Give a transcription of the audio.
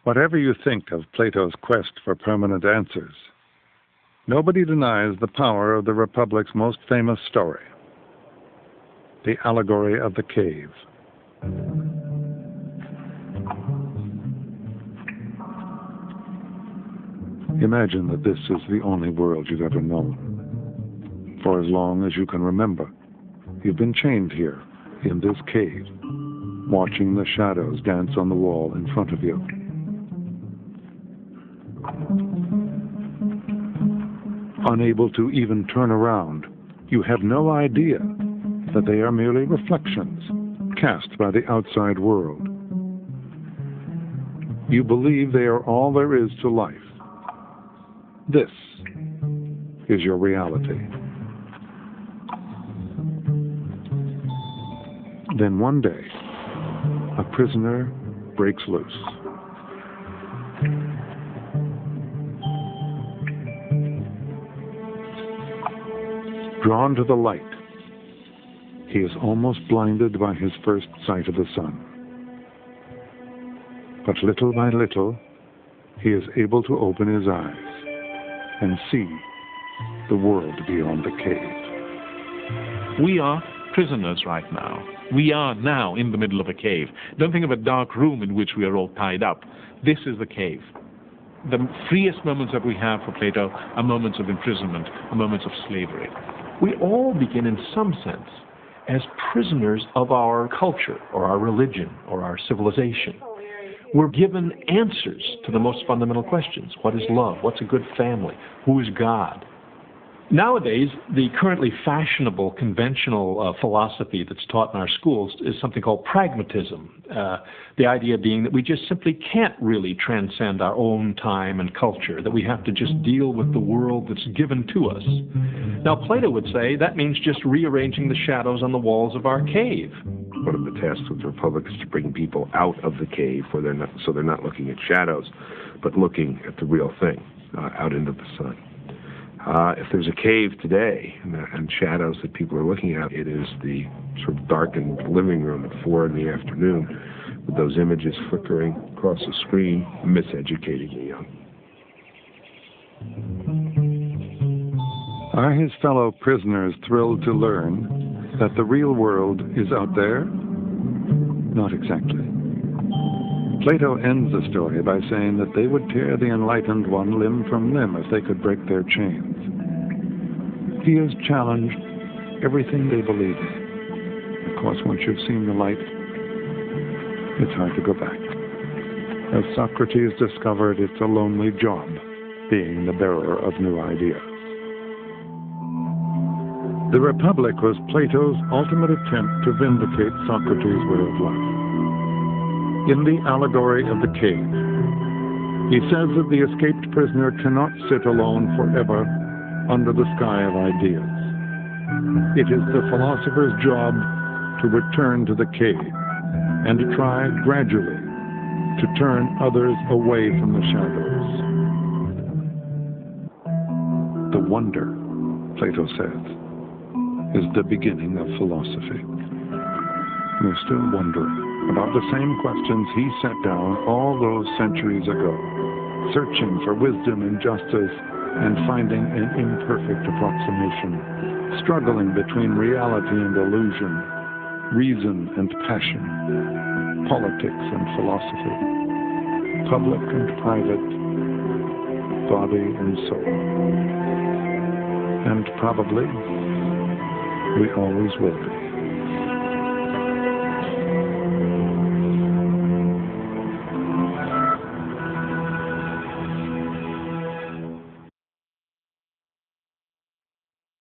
Whatever you think of Plato's quest for permanent answers, nobody denies the power of the Republic's most famous story, the Allegory of the Cave. Imagine that this is the only world you've ever known. For as long as you can remember, you've been chained here, in this cave, watching the shadows dance on the wall in front of you. Unable to even turn around, you have no idea that they are merely reflections cast by the outside world. You believe they are all there is to life. This is your reality. Then one day, a prisoner breaks loose. Drawn to the light, he is almost blinded by his first sight of the sun. But little by little, he is able to open his eyes and see the world beyond the cave. We are prisoners right now. We are now in the middle of a cave. Don't think of a dark room in which we are all tied up. This is the cave. The freest moments that we have for Plato are moments of imprisonment, are moments of slavery. We all begin in some sense as prisoners of our culture or our religion or our civilization. We're given answers to the most fundamental questions. What is love? What's a good family? Who is God? Nowadays, the currently fashionable, conventional philosophy that's taught in our schools is something called pragmatism. The idea being that we just simply can't really transcend our own time and culture, that we have to just deal with the world that's given to us. Now, Plato would say that means just rearranging the shadows on the walls of our cave. One of the tasks of the Republic is to bring people out of the cave where they're not looking at shadows, but looking at the real thing, out into the sun. If there's a cave today and shadows that people are looking at, it is the sort of darkened living room at 4 in the afternoon with those images flickering across the screen, miseducating the young. Are his fellow prisoners thrilled to learn that the real world is out there? Not exactly. Plato ends the story by saying that they would tear the enlightened one limb from limb if they could break their chains. He has challenged everything they believe in. Of course, once you've seen the light, it's hard to go back. As Socrates discovered, it's a lonely job being the bearer of new ideas. The Republic was Plato's ultimate attempt to vindicate Socrates' way of life. In the Allegory of the Cave, he says that the escaped prisoner cannot sit alone forever under the sky of ideas. It is the philosopher's job to return to the cave and to try gradually to turn others away from the shadows. The wonder, Plato says, is the beginning of philosophy. We're still wondering about the same questions he set down all those centuries ago, searching for wisdom and justice and finding an imperfect approximation, struggling between reality and illusion, reason and passion, politics and philosophy, public and private, body and soul. And probably we always will be.